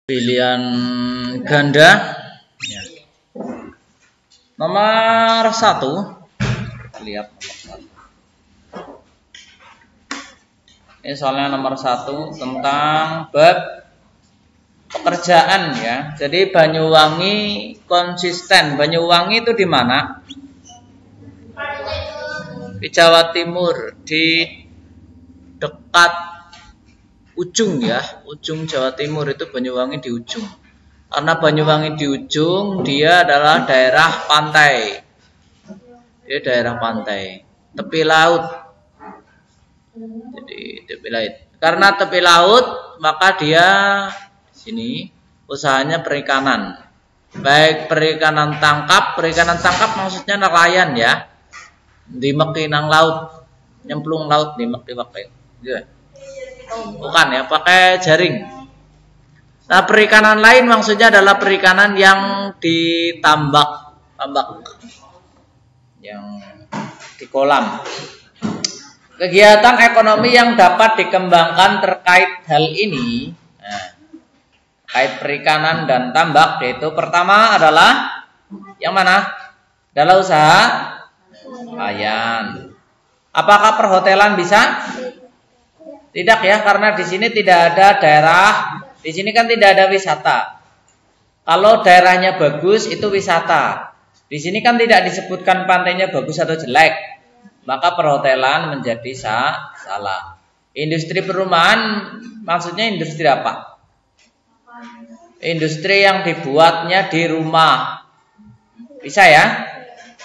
Pilihan ganda ya. Nomor 1. Lihat nomor 1. Ini soalnya nomor 1 tentang bab pekerjaan ya. Jadi Banyuwangi konsisten. Banyuwangi itu di mana? Di Jawa Timur, di dekat ujung ya, ujung Jawa Timur itu Banyuwangi di ujung. Karena Banyuwangi di ujung, dia adalah daerah pantai. Dia daerah pantai, tepi laut. Jadi tepi laut. Karena tepi laut, maka dia di sini usahanya perikanan. Baik perikanan tangkap maksudnya nelayan ya. Di mekinang laut, nyemplung laut di pakai. Ya. Bukan ya, pakai jaring. Nah, perikanan lain maksudnya adalah perikanan yang ditambak, yang di kolam. Kegiatan ekonomi yang dapat dikembangkan terkait hal ini, terkait perikanan dan tambak, yaitu pertama adalah yang mana? Adalah usaha nelayan. Apakah perhotelan bisa? Tidak ya, karena di sini tidak ada daerah, di sini kan tidak ada wisata. Kalau daerahnya bagus itu wisata. Di sini kan tidak disebutkan pantainya bagus atau jelek, maka perhotelan menjadi salah. Industri perumahan maksudnya industri apa? Industri yang dibuatnya di rumah. Bisa ya?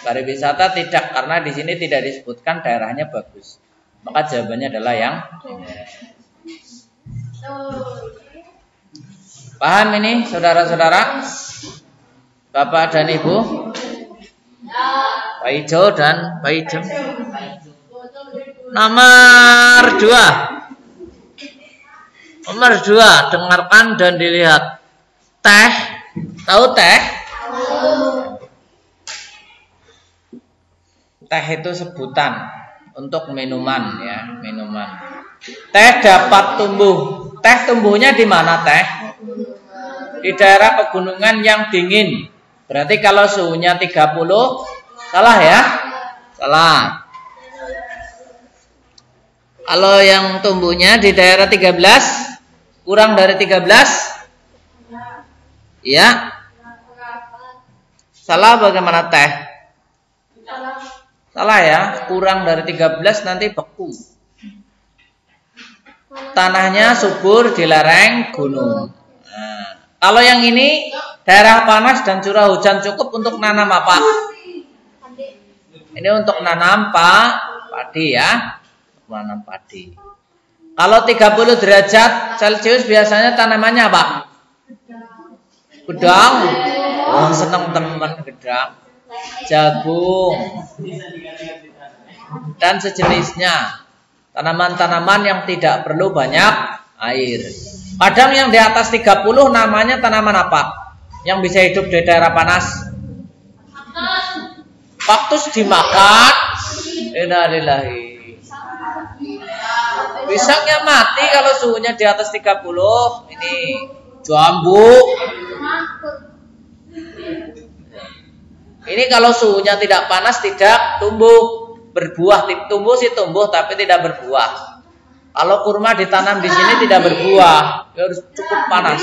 Pariwisata tidak, karena di sini tidak disebutkan daerahnya bagus. Maka jawabannya adalah yang ini. Paham ini saudara-saudara? Bapak dan Ibu? Pak Ijo dan Pak Ijo. Nomor 2. Nomor 2, dengarkan dan dilihat. Teh, tahu teh? Teh itu sebutan untuk minuman ya, minuman. Teh dapat tumbuh. Teh tumbuhnya di mana teh? Di daerah pegunungan yang dingin. Berarti kalau suhunya 30, salah ya? Salah. Kalau yang tumbuhnya di daerah 13, kurang dari 13? Ya. Salah bagaimana teh? Salah ya, kurang dari 13 nanti beku. Tanahnya subur di lereng gunung. Nah, kalau yang ini daerah panas dan curah hujan cukup untuk nanam apa? Ini untuk nanam padi ya. Nanam padi. Kalau 30 derajat Celcius biasanya tanamannya apa? Gedang. Oh, seneng teman gedang. Jagung dan sejenisnya, tanaman-tanaman yang tidak perlu banyak air. Kadang yang di atas 30 namanya tanaman apa? Yang bisa hidup di daerah panas? Kaktus dimakan. Innalillahi. Pisangnya mati kalau suhunya di atas 30. Ini jambu. Ini kalau suhunya tidak panas tidak tumbuh, berbuah. Tumbuh sih tumbuh tapi tidak berbuah. Kalau kurma ditanam di sini tidak berbuah, harus cukup panas.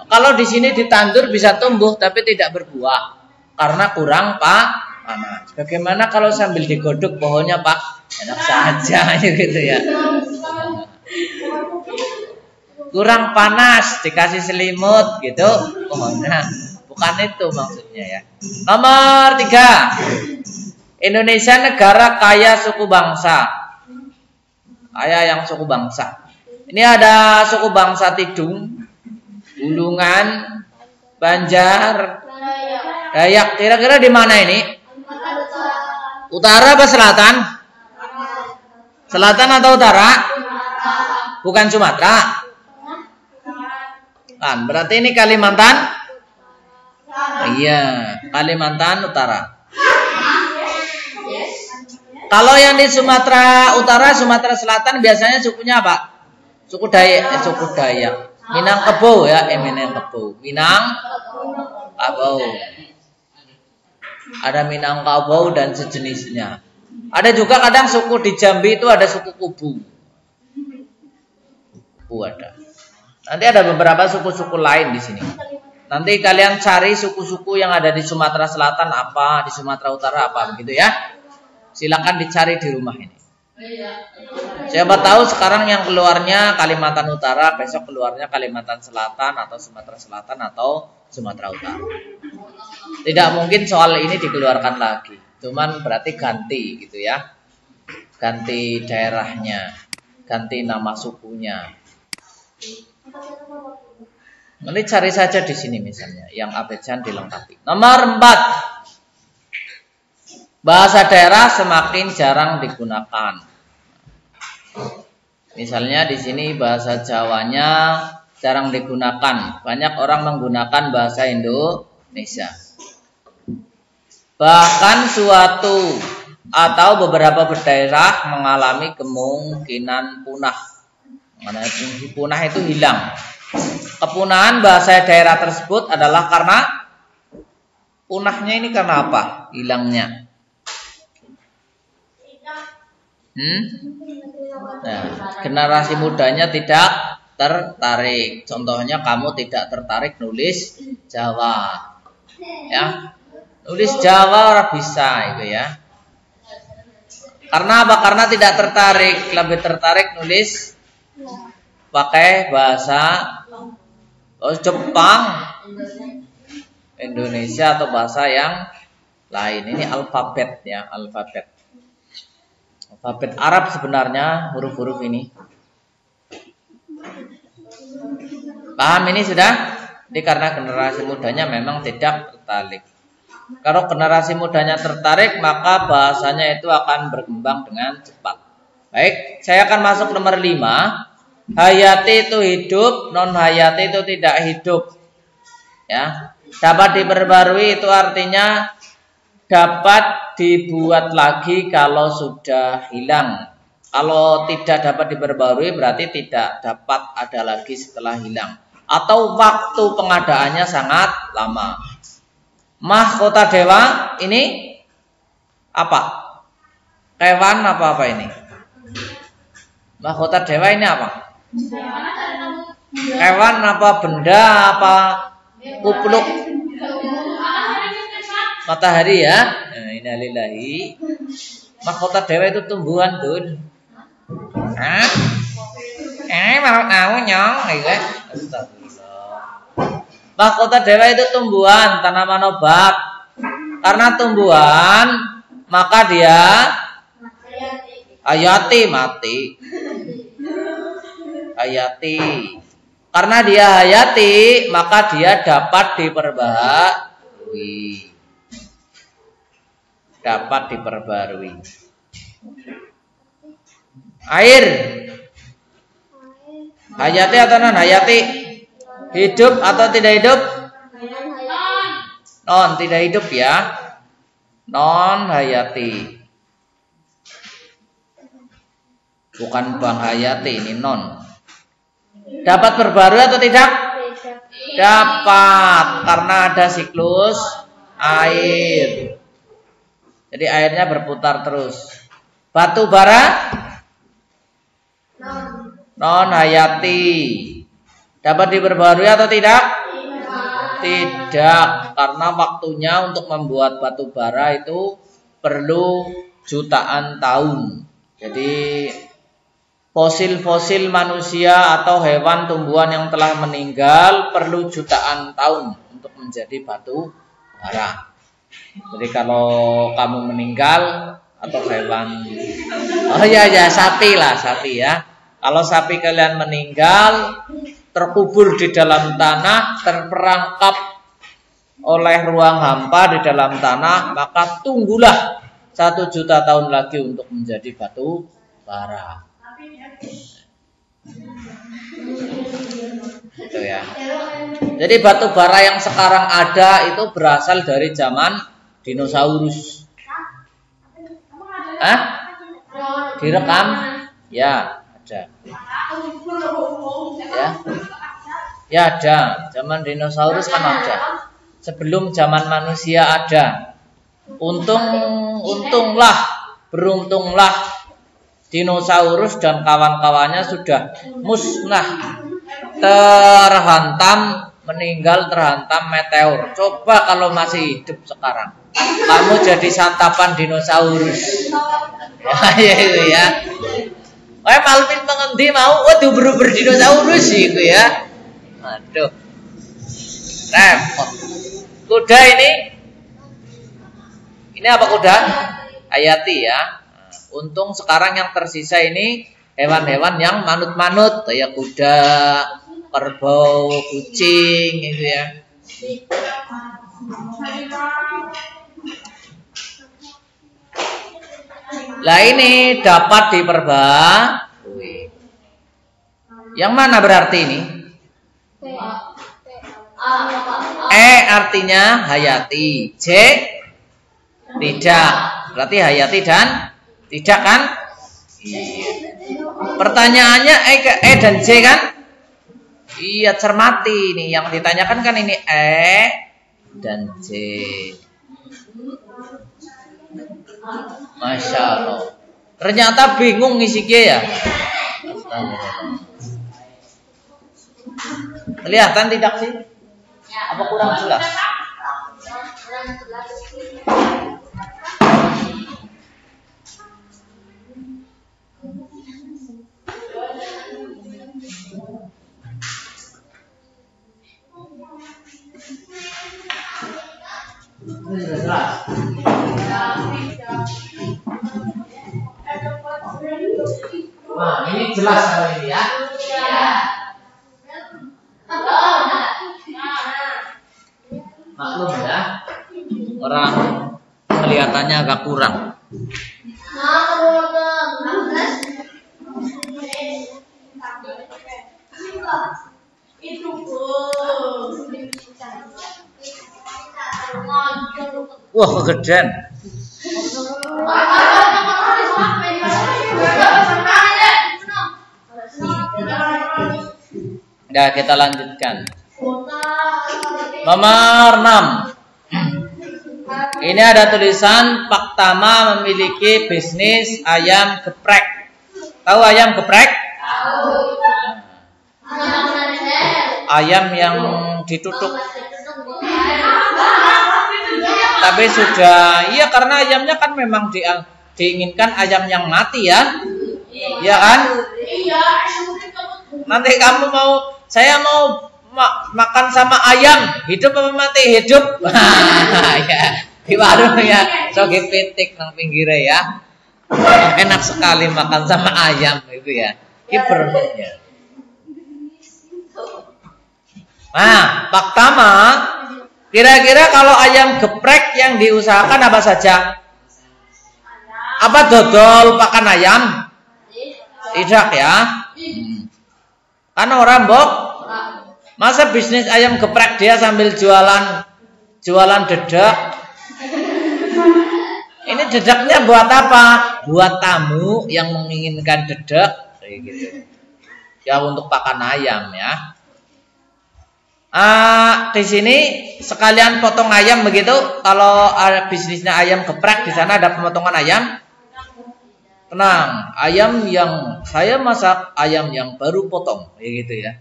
Kalau di sini ditandur bisa tumbuh tapi tidak berbuah karena kurang panas. Bagaimana kalau sambil digodok pohonnya Pak? Enak saja gitu ya. Kurang panas dikasih selimut gitu pohonnya, bukan itu maksudnya ya. Nomor 3, Indonesia negara kaya suku bangsa, kaya yang suku bangsa. Ini ada suku bangsa Tidung, Bulungan, Banjar, Dayak. Kira-kira di mana ini? Utara apa selatan? Selatan atau utara? Bukan Sumatera. Kan, berarti ini Kalimantan? Iya, Kalimantan Utara. Kalau yang di Sumatera Utara, Sumatera Selatan biasanya sukunya apa? Suku Dayak. Minangkabau ya, Minangkabau. Minangkabau. Ada Minangkabau dan sejenisnya. Ada juga kadang suku di Jambi itu ada suku Kubu. Kubu ada. Nanti ada beberapa suku-suku lain di sini. Nanti kalian cari suku-suku yang ada di Sumatera Selatan apa, di Sumatera Utara apa, begitu ya. Silakan dicari di rumah ini. Siapa tahu sekarang yang keluarnya Kalimantan Utara, besok keluarnya Kalimantan Selatan atau Sumatera Selatan atau Sumatera Utara. Tidak mungkin soal ini dikeluarkan lagi. Cuman berarti ganti gitu ya. Ganti daerahnya, ganti nama sukunya. Nanti cari saja di sini misalnya yang abjad dilengkapi. Nomor 4. Bahasa daerah semakin jarang digunakan. Misalnya di sini bahasa Jawanya jarang digunakan. Banyak orang menggunakan bahasa Indonesia. Bahkan suatu atau beberapa daerah mengalami kemungkinan punah. Punah itu hilang. Kepunahan bahasa daerah tersebut adalah karena punahnya ini karena apa? Hilangnya. Nah, generasi mudanya tidak tertarik. Contohnya kamu tidak tertarik nulis Jawa. Ya. Nulis Jawa orang bisa itu ya. Karena apa? Karena tidak tertarik, lebih tertarik nulis pakai bahasa Jepang, Indonesia atau bahasa yang lain. Ini alfabet ya, alfabet. Alfabet Arab sebenarnya huruf-huruf ini. Paham ini sudah? Jadi karena generasi mudanya memang tidak tertarik. Kalau generasi mudanya tertarik, maka bahasanya itu akan berkembang dengan cepat. Baik, saya akan masuk nomor 5. Hayati itu hidup, non hayati itu tidak hidup. Ya, dapat diperbarui itu artinya dapat dibuat lagi kalau sudah hilang. Kalau tidak dapat diperbarui berarti tidak dapat ada lagi setelah hilang. Atau waktu pengadaannya sangat lama. Mahkota dewa ini apa? Hewan apa ini? Mahkota dewa ini apa? Hewan apa? Benda apa? Kupluk? Matahari ya. Nah, innalillahi. Mahkota dewa itu tumbuhan tuh. Hah? Mau nyong, gitu. Astagfirullah. Mahkota dewa itu tumbuhan, tanaman obat. Karena tumbuhan, maka dia hayati mati. Hayati. Karena dia hayati, maka dia dapat diperbarui. Dapat diperbarui. Air. Hayati atau non hayati? Hidup atau tidak hidup? Non, tidak hidup ya. Non hayati. Bukan Bang Hayati, ini non. Dapat berbarui atau tidak? Dapat, karena ada siklus air. Jadi airnya berputar terus. Batu bara? Non hayati. Dapat diperbarui atau tidak? Tidak, karena waktunya untuk membuat batu bara itu perlu jutaan tahun. Jadi fosil-fosil manusia atau hewan tumbuhan yang telah meninggal perlu jutaan tahun untuk menjadi batu bara. Jadi kalau kamu meninggal atau hewan, sapi lah, sapi ya. Kalau sapi kalian meninggal, terkubur di dalam tanah, terperangkap oleh ruang hampa di dalam tanah, maka tunggulah 1 juta tahun lagi untuk menjadi batu bara. Gitu ya. Jadi batu bara yang sekarang ada itu berasal dari zaman dinosaurus. Hah? Direkam? Ya, ada. Ya. Ya ada. Zaman dinosaurus kan ada. Sebelum zaman manusia ada. Beruntunglah dinosaurus dan kawan-kawannya sudah musnah, meninggal terhantam meteor. Coba kalau masih hidup sekarang, kamu jadi santapan dinosaurus. Ya. Malvin mengendi mau, waduh dinosaurus itu ya. Aduh, repot. Kuda ini apa kuda? Hayati ya. Untung sekarang yang tersisa ini hewan-hewan yang manut-manut, kayak kuda, kerbau, kucing gitu ya. Lah ini dapat diperbarui. Yang mana berarti ini? Artinya hayati. J tidak. Berarti hayati dan tidak kan? Iya. Pertanyaannya dan J kan? Iya, cermati nih. Yang ditanyakan kan ini dan J. Masya Allah. Ternyata bingung ngisi ya. Kelihatan tidak sih? Apa kurang jelas? Nah, ini jelas kalau ini ya. Maklum ya, orang kelihatannya agak kurang. Wah, kegedean. Nah, kita lanjutkan. Nomor 6. Ini ada tulisan Pak Tama memiliki bisnis ayam geprek. Tahu ayam geprek? Tahu. Ayam yang ditutup. Tapi sudah, iya karena ayamnya kan memang diinginkan ayam yang mati ya. Iya kan? Nanti kamu saya mau makan sama ayam, hidup apa mati? Hidup. Ya, di warung ya, soge pitik nang pinggirnya ya. Enak sekali makan sama ayam itu ya. Kipernya. Nah, Pak Tama, kira-kira kalau ayam geprek yang diusahakan apa saja? Apa dodol pakan ayam? Tidak ya. Kan orang masa bisnis ayam geprek dia sambil jualan dedak. Ini dedaknya buat apa? Buat tamu yang menginginkan dedak kayak gitu. Ya untuk pakan ayam ya. Di sini sekalian potong ayam begitu. Kalau bisnisnya ayam geprek, di sana ada pemotongan ayam. Tenang, ayam yang saya masak, ayam yang baru potong, kayak gitu ya.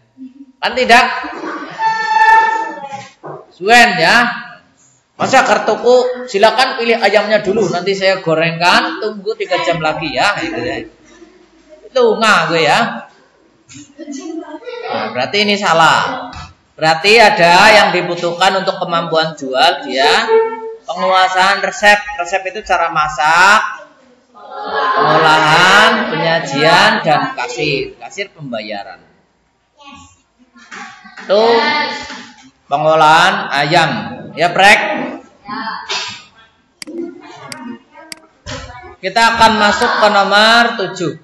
Kan tidak? Suen ya. Masa kartuku, silakan pilih ayamnya dulu, nanti saya gorengkan, tunggu 3 jam lagi ya. Gitu ya. Itu gue ya. Nah, berarti ini salah. Berarti ada yang dibutuhkan untuk kemampuan jual dia penguasaan resep. Resep itu cara masak, pengolahan, penyajian, dan kasir pembayaran. Itu pengolahan ayam. Ya, Prek. Kita akan masuk ke nomor 7.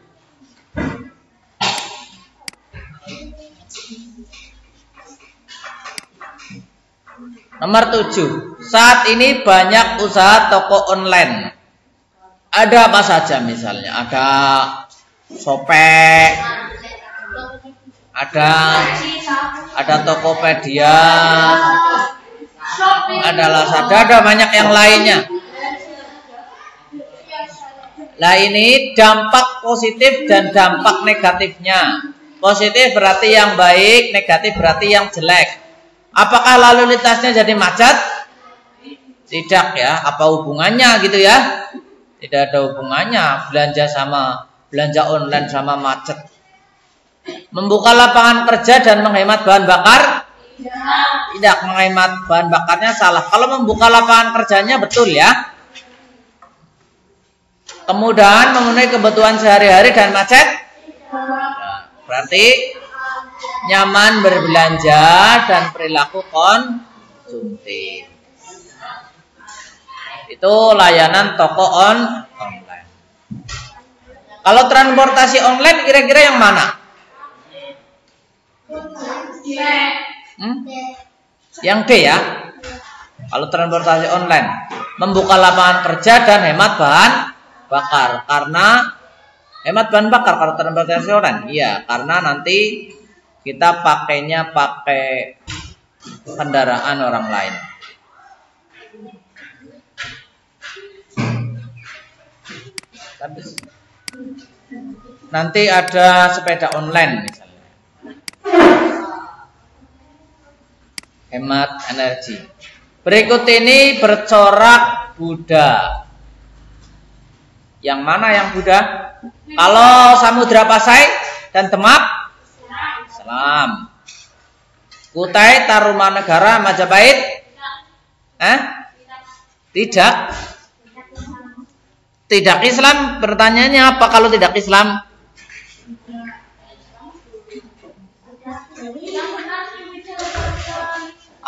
Nomor 7. Saat ini banyak usaha toko online. Ada apa saja misalnya? Ada Shopee, ada Tokopedia, ada Lazada, ada banyak yang lainnya. Nah ini dampak positif dan dampak negatifnya. Positif berarti yang baik, negatif berarti yang jelek. Apakah lalu lintasnya jadi macet? Tidak ya. Apa hubungannya gitu ya? Tidak ada hubungannya belanja online sama macet. Membuka lapangan kerja dan menghemat bahan bakar? Tidak, menghemat bahan bakarnya salah. Kalau membuka lapangan kerjanya betul ya. Kemudahan memenuhi kebutuhan sehari-hari dan macet? Nah, berarti nyaman berbelanja dan perilaku konsumtif. Itu layanan toko online. Kalau transportasi online kira-kira yang mana? Yang D ya. Kalau transportasi online membuka lapangan kerja dan hemat bahan bakar. Karena hemat bahan bakar kalau transportasi online. Iya, karena nanti kita pakainya pakai kendaraan orang lain. Nanti ada sepeda online misalnya. Hemat energi. Berikut ini bercorak Buddha. Yang mana yang Buddha? Kalau Samudra Pasai dan Demak? Islam. Kutai, Tarumanegara, Majapahit? Tidak. Tidak Islam. Pertanyaannya apa kalau tidak Islam?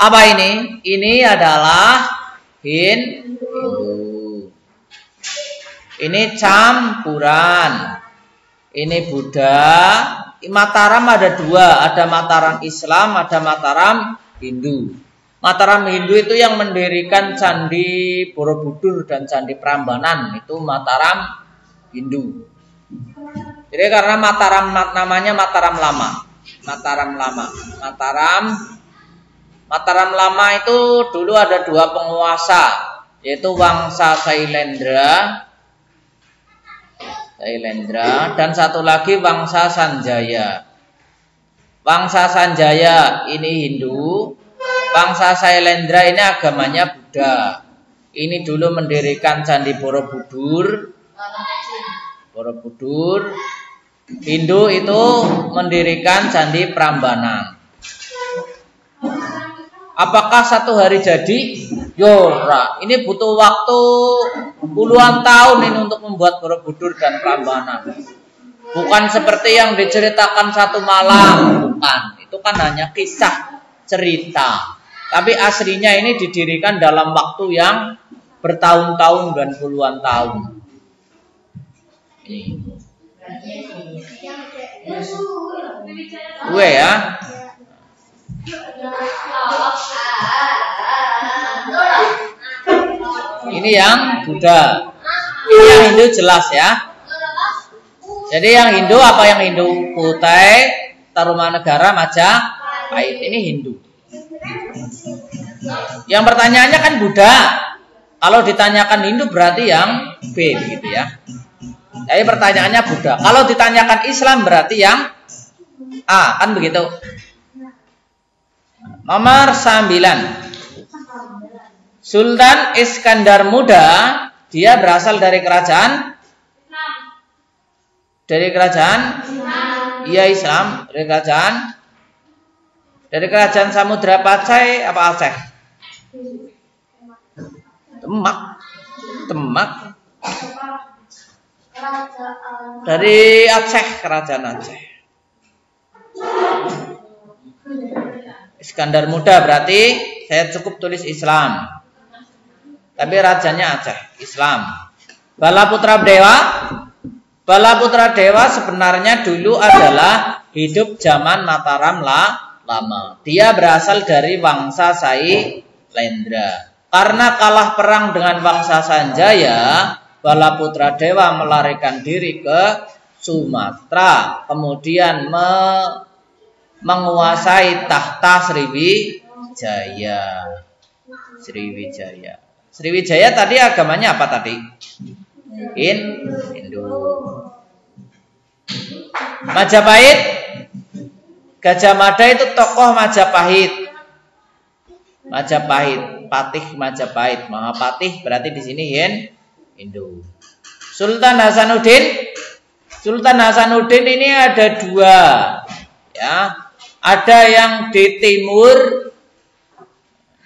Apa ini? Ini adalah Hindu. Ini campuran. Ini Buddha. Mataram ada dua. Ada Mataram Islam, ada Mataram Hindu. Mataram Hindu itu yang mendirikan Candi Borobudur dan Candi Prambanan. Itu Mataram Hindu. Jadi karena Mataram namanya Mataram Lama. Mataram Lama itu dulu ada dua penguasa, yaitu Wangsa Sailendra dan satu lagi Wangsa Sanjaya. Wangsa Sanjaya ini Hindu, Wangsa Sailendra ini agamanya Buddha. Ini dulu mendirikan Candi Borobudur. Hindu itu mendirikan Candi Prambanan. Apakah satu hari jadi? Yora, ini butuh waktu puluhan tahun ini untuk membuat Borobudur dan Prambanan. Bukan seperti yang diceritakan satu malam, bukan. Itu kan hanya kisah cerita. Tapi aslinya ini didirikan dalam waktu yang bertahun-tahun dan puluhan tahun. Gue ya. Ini yang Buddha. Ini yang Hindu jelas ya. Jadi yang Hindu apa yang Hindu? Kutai, Tarumanegara, Majapahit. Ini Hindu. Yang pertanyaannya kan Buddha. Kalau ditanyakan Hindu berarti yang B gitu ya. Jadi pertanyaannya Buddha. Kalau ditanyakan Islam berarti yang A, kan begitu. Nomor 9. Sultan Iskandar Muda, dia berasal dari kerajaan? Iya Islam, dari kerajaan Samudra Pasai apa Aceh? Demak. Dari Aceh, kerajaan Aceh. Iskandar Muda berarti saya cukup tulis Islam. Tapi rajanya Aceh, Islam. Balaputra Dewa sebenarnya dulu adalah hidup zaman Mataram Lama. Dia berasal dari Wangsa Sailendra. Karena kalah perang dengan Wangsa Sanjaya, Balaputradewa melarikan diri ke Sumatera, kemudian menguasai tahta Sriwijaya. Sriwijaya tadi agamanya apa tadi? Hindu. Majapahit, Gajah Mada itu tokoh Majapahit. Patih Majapahit, Mahapatih berarti di sini Hindu. Sultan Hasanuddin ini ada dua, ya. Ada yang di timur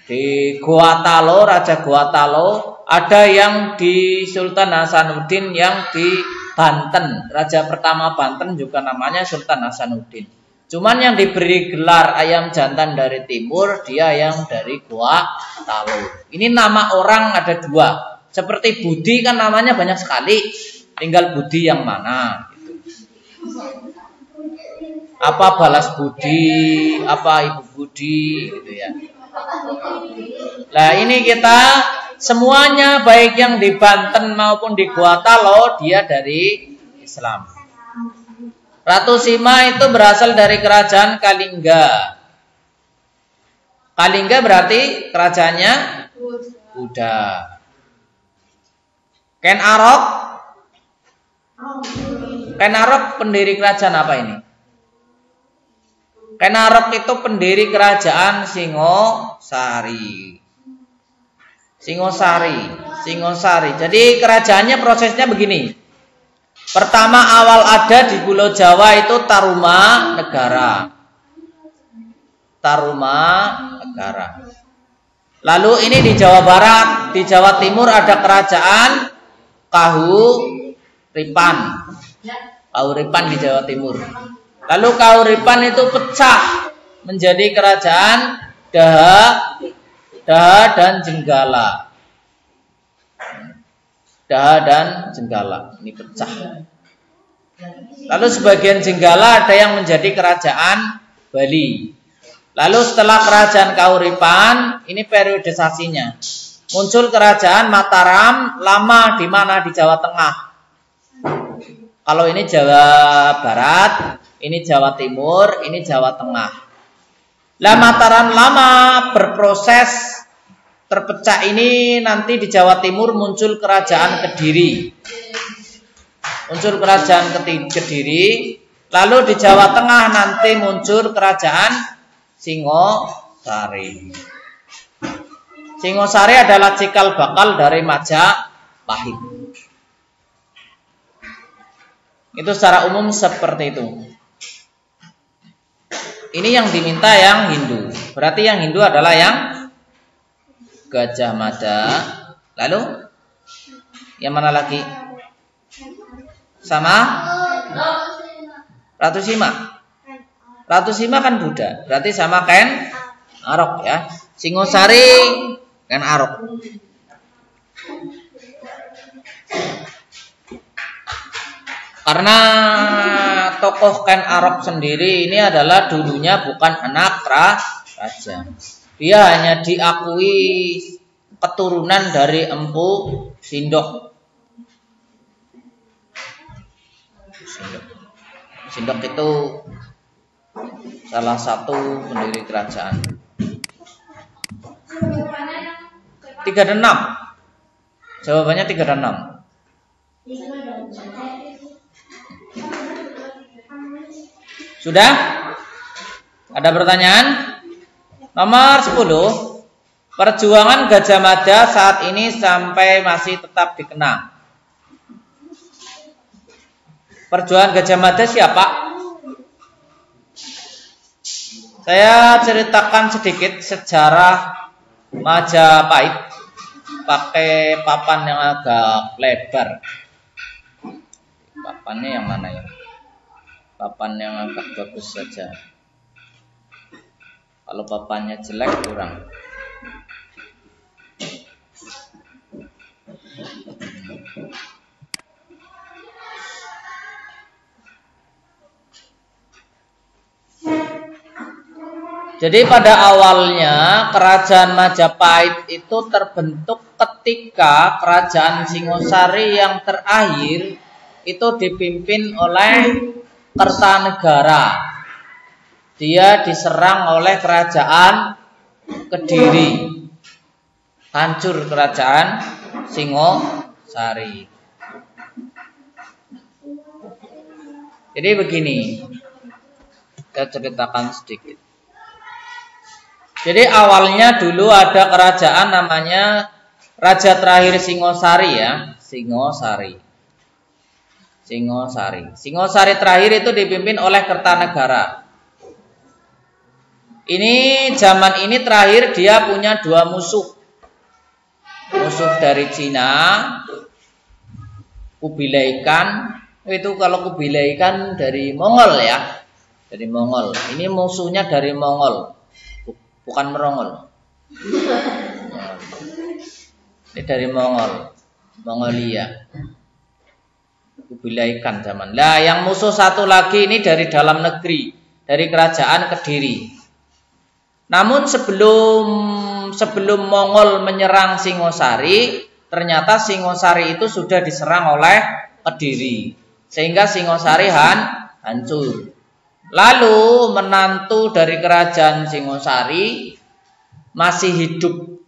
di Goa Talo, Raja Goa Talo. Ada yang di Sultan Hasanuddin yang di Banten, Raja pertama Banten juga namanya Sultan Hasanuddin. Cuman yang diberi gelar ayam jantan dari timur, dia yang dari Goa Talo. Ini nama orang ada dua. Seperti Budi kan namanya banyak sekali, tinggal Budi yang mana. Gitu. Apa Balas Budi, apa Ibu Budi, gitu ya. Nah ini kita semuanya baik yang di Banten maupun di Goa Talo dia dari Islam. Ratu Sima itu berasal dari kerajaan Kalingga. Kalingga berarti kerajaannya Buddha. Ken Arok pendiri kerajaan apa ini? Ken Arok itu pendiri kerajaan Singosari. Jadi kerajaannya prosesnya begini. Pertama awal ada di Pulau Jawa itu Tarumanegara. Lalu ini di Jawa Barat, di Jawa Timur ada kerajaan Kahuripan di Jawa Timur. Lalu Kahuripan itu pecah menjadi kerajaan Daha dan Jenggala. Ini pecah. Lalu sebagian Jenggala ada yang menjadi kerajaan Bali. Lalu setelah kerajaan Kahuripan, ini periodisasinya. Muncul kerajaan Mataram, lama di mana? Di Jawa Tengah. Kalau ini Jawa Barat, ini Jawa Timur, ini Jawa Tengah. Lah Mataram lama berproses terpecah ini nanti di Jawa Timur muncul kerajaan Kediri. Lalu di Jawa Tengah nanti muncul kerajaan Singosari. Singosari adalah cikal bakal dari Majapahit. Itu secara umum seperti itu. Ini yang diminta yang Hindu. Berarti yang Hindu adalah yang Gajah Mada. Lalu yang mana lagi? Sama Ratu Sima. Ratu Sima kan Buddha. Berarti sama Ken Arok ya. Singosari Ken Arok. Karena tokoh Ken Arok sendiri ini adalah dulunya bukan anak raja. Dia hanya diakui keturunan dari Empu Sindok. Sindok itu salah satu pendiri kerajaan. 3 dan 6. Jawabannya 3 dan 6. Sudah? Ada pertanyaan? Nomor 10. Perjuangan Gajah Mada saat ini sampai masih tetap dikenang. Perjuangan Gajah Mada siapa? Saya ceritakan sedikit sejarah Majapahit pakai papan yang agak lebar. Papannya yang mana ya? Papan yang agak bagus saja. Kalau papannya jelek kurang. Jadi pada awalnya kerajaan Majapahit itu terbentuk ketika kerajaan Singosari yang terakhir itu dipimpin oleh Kertanegara. Dia diserang oleh kerajaan Kediri. Hancur kerajaan Singosari. Jadi begini, saya ceritakan sedikit. Jadi awalnya dulu ada kerajaan namanya Raja terakhir Singosari ya, Singosari. Singosari terakhir itu dipimpin oleh Kertanegara. Ini zaman ini terakhir dia punya dua musuh. Musuh dari Cina, Kubilai Khan. Itu kalau Kubilai Khan dari Mongol ya. Dari Mongol. Ini musuhnya dari Mongol. Bukan Merongol. Ini dari Mongol. Mongolia. Kubilai Khan zaman. Nah, yang musuh satu lagi ini dari dalam negeri, dari kerajaan Kediri. Namun sebelum Mongol menyerang Singosari, ternyata Singosari itu sudah diserang oleh Kediri. Sehingga Singosari hancur. Lalu menantu dari kerajaan Singosari masih hidup.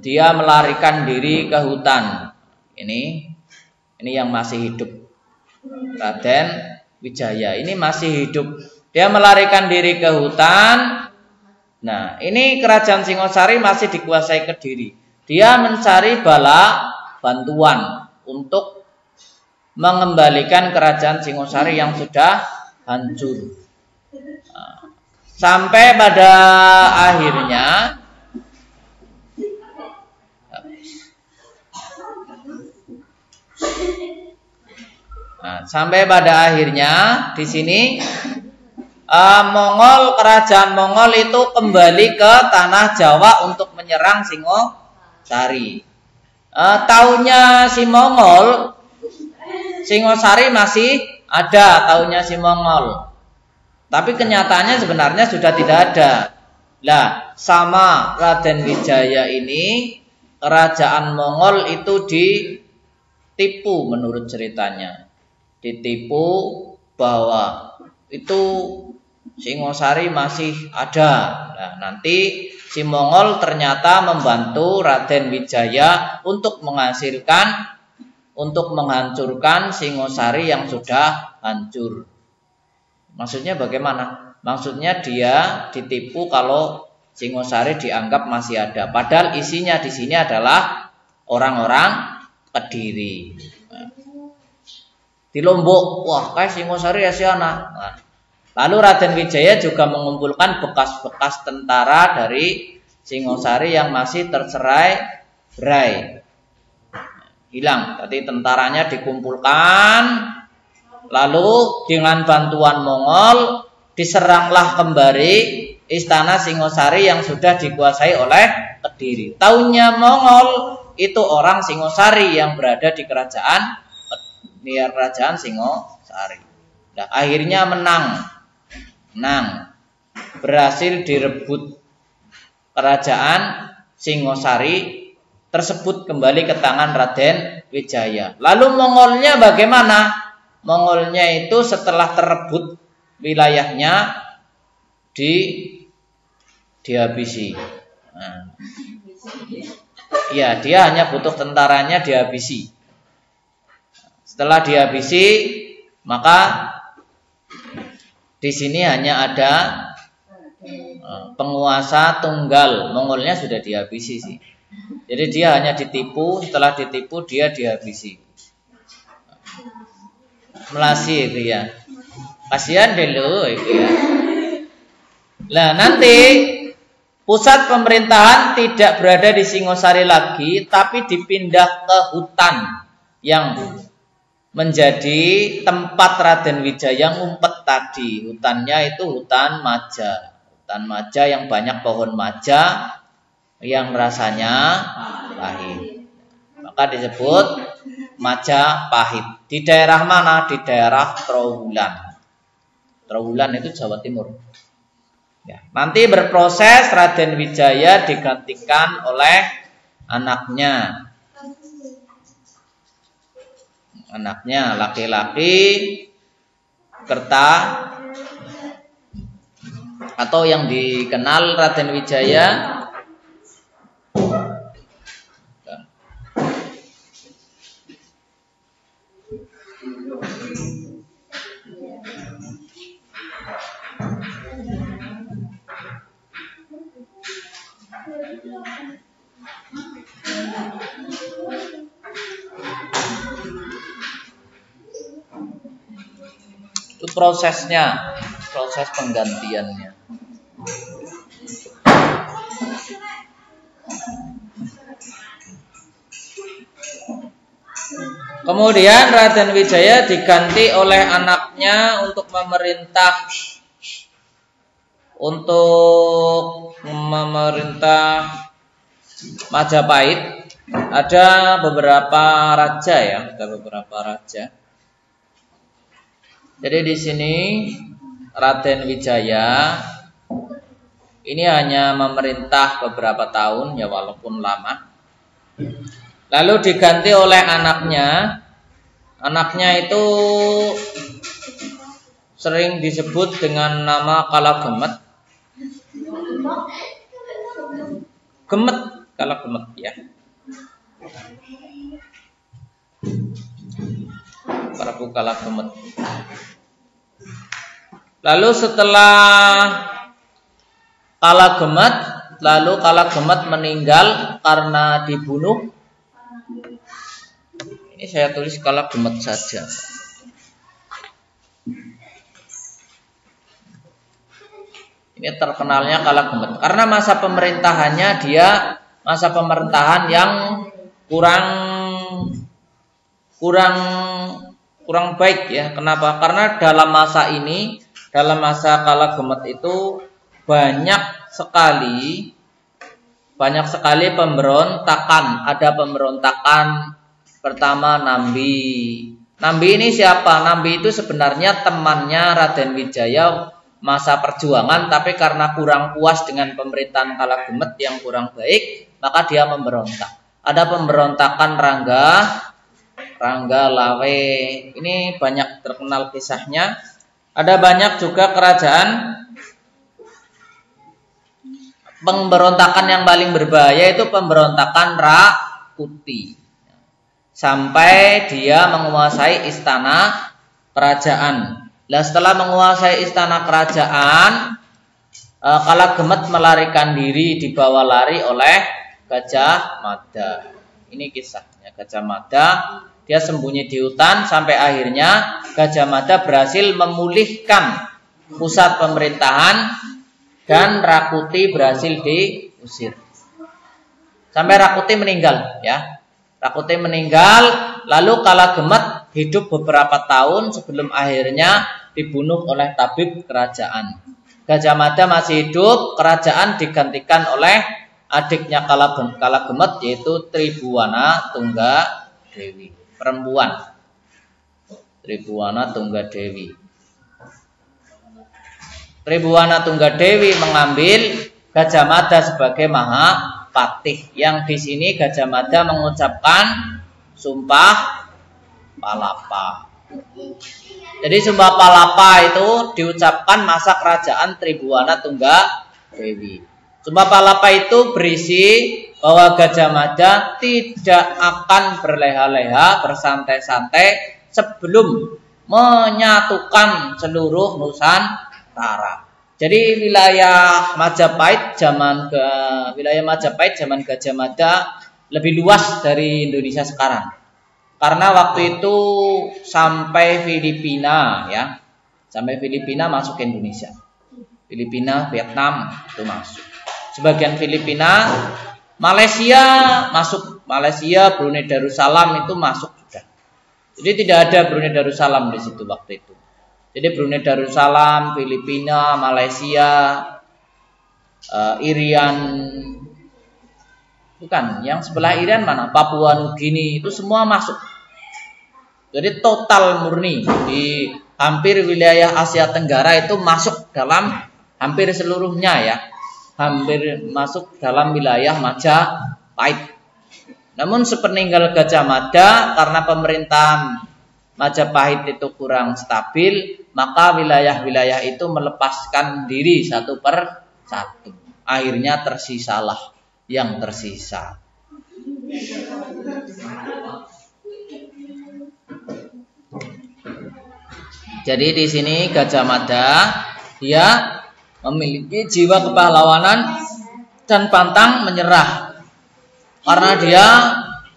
Dia melarikan diri ke hutan. Ini yang masih hidup. Raden Wijaya ini masih hidup. Dia melarikan diri ke hutan. Nah, ini kerajaan Singosari masih dikuasai Kediri. Dia mencari bala bantuan untuk mengembalikan kerajaan Singosari yang sudah hancur. Sampai pada akhirnya di sini kerajaan Mongol itu kembali ke tanah Jawa untuk menyerang Singosari. Tahunnya si Mongol, Singosari masih ada tahunnya si Mongol. Tapi kenyataannya sebenarnya sudah tidak ada. Lah, sama Raden Wijaya ini kerajaan Mongol itu ditipu menurut ceritanya. Ditipu bahwa itu Singosari masih ada. Nah, nanti si Mongol ternyata membantu Raden Wijaya untuk menghancurkan Singosari yang sudah hancur. Maksudnya bagaimana? Maksudnya dia ditipu kalau Singosari dianggap masih ada. Padahal isinya di sini adalah orang-orang Kediri. Di Lombok, wah kayak Singosari ya siana. Nah, lalu Raden Wijaya juga mengumpulkan bekas-bekas tentara dari Singosari yang masih tercerai-berai. Hilang. Tadi tentaranya dikumpulkan. Lalu dengan bantuan Mongol diseranglah kembali istana Singosari yang sudah dikuasai oleh Kediri. Tahunnya Mongol itu orang Singosari yang berada di kerajaan Singosari. Nah, akhirnya menang. Berhasil direbut kerajaan Singosari tersebut kembali ke tangan Raden Wijaya. Lalu Mongolnya bagaimana? Mongolnya itu setelah terebut wilayahnya dihabisi. Nah, ya, dia hanya butuh tentaranya dihabisi. Setelah dihabisi, maka di sini hanya ada penguasa tunggal. Mongolnya sudah dihabisi sih. Jadi dia hanya ditipu, setelah ditipu dia dihabisi. Melasi itu ya. Kasihan dulu itu ya. Nah, nanti pusat pemerintahan tidak berada di Singosari lagi, tapi dipindah ke hutan yang menjadi tempat Raden Wijaya ngumpet tadi. Hutannya itu hutan maja. Hutan maja yang banyak pohon maja yang rasanya pahit. Maka disebut Majapahit. Di daerah mana? Di daerah Trowulan. Trowulan itu Jawa Timur. Ya, nanti berproses Raden Wijaya digantikan oleh anaknya. Anaknya laki-laki Kerta atau yang dikenal Raden Wijaya itu prosesnya, proses penggantiannya. Kemudian Raden Wijaya diganti oleh anaknya untuk memerintah Majapahit. Ada beberapa raja ya, ada beberapa raja. Jadi di sini Raden Wijaya ini hanya memerintah beberapa tahun ya, walaupun lama. Lalu diganti oleh anaknya. Anaknya itu sering disebut dengan nama Kalagemet. Kalagemet ya. Prabu Kalagemet. Lalu setelah Kalagemet meninggal karena dibunuh. Ini saya tulis Kalagemet saja. Ini terkenalnya Kalagemet karena masa pemerintahan yang kurang baik ya. Kenapa? Karena dalam masa Kalagemet itu banyak sekali pemberontakan. Ada pemberontakan pertama Nambi. Nambi ini siapa? Nambi itu sebenarnya temannya Raden Wijaya masa perjuangan, tapi karena kurang puas dengan pemerintahan Kalagemet yang kurang baik, maka dia memberontak. Ada pemberontakan Rangga Lawe. Ini banyak terkenal kisahnya. Ada banyak juga pemberontakan yang paling berbahaya itu pemberontakan Rakuti. Sampai dia menguasai istana kerajaan. Nah, setelah menguasai istana kerajaan, Kalagemet melarikan diri, dibawa lari oleh Gajah Mada. Ini kisahnya Gajah Mada. Dia sembunyi di hutan sampai akhirnya Gajah Mada berhasil memulihkan pusat pemerintahan dan Rakuti berhasil diusir. Sampai Rakuti meninggal ya. Rakuti meninggal, lalu Kalagemet hidup beberapa tahun sebelum akhirnya dibunuh oleh tabib kerajaan. Gajah Mada masih hidup, kerajaan digantikan oleh adiknya Kalagemet yaitu Tribhuwana Tunggadewi, perempuan. Tribhuwana Tunggadewi. Tribhuwana Tunggadewi mengambil Gajah Mada sebagai Mahapatih. Yang di sini Gajah Mada mengucapkan Sumpah Palapa. Jadi Sumpah Palapa itu diucapkan masa kerajaan Tribhuwana Tunggadewi. Sumpah Palapa itu berisi bahwa Gajah Mada tidak akan berleha-leha, bersantai-santai sebelum menyatukan seluruh Nusantara. Jadi wilayah Majapahit zaman Gajah Mada lebih luas dari Indonesia sekarang. Karena waktu itu sampai Filipina ya. Sampai Filipina masuk ke Indonesia. Filipina, Vietnam itu masuk. Sebagian Filipina, Malaysia masuk. Malaysia, Brunei Darussalam itu masuk sudah. Jadi tidak ada Brunei Darussalam di situ waktu itu. Jadi Brunei Darussalam, Filipina, Malaysia, Irian, bukan, yang sebelah Irian mana? Papua Nugini itu semua masuk. Jadi total murni di hampir wilayah Asia Tenggara itu masuk dalam hampir seluruhnya ya, hampir masuk dalam wilayah Majapahit. Namun sepeninggal Gajah Mada, karena pemerintahan Majapahit itu kurang stabil, maka wilayah-wilayah itu melepaskan diri satu per satu. Akhirnya tersisalah yang tersisa. Jadi di sini Gajah Mada dia memiliki jiwa kepahlawanan dan pantang menyerah karena dia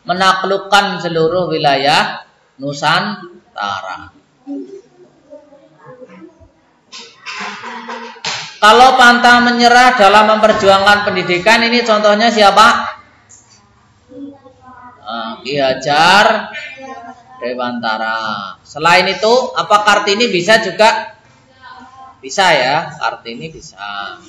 menaklukkan seluruh wilayah Nusantara. Kalau pantang menyerah dalam memperjuangkan pendidikan, ini contohnya siapa? Ki Hajar Dewantara. Selain itu, apa Kartini bisa juga? Bisa ya, Kartini bisa.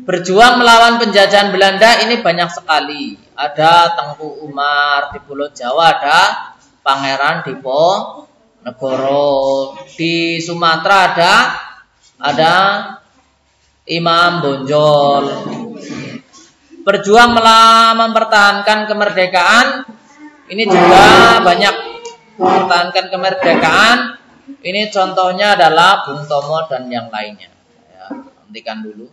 Berjuang melawan penjajahan Belanda ini banyak sekali. Ada Tengku Umar di Pulau Jawa, ada Pangeran Diponegoro. Di Sumatera ada Imam Bonjol. Berjuang mempertahankan kemerdekaan ini juga banyak. Mempertahankan kemerdekaan ini contohnya adalah Bung Tomo dan yang lainnya. Ya, hentikan dulu.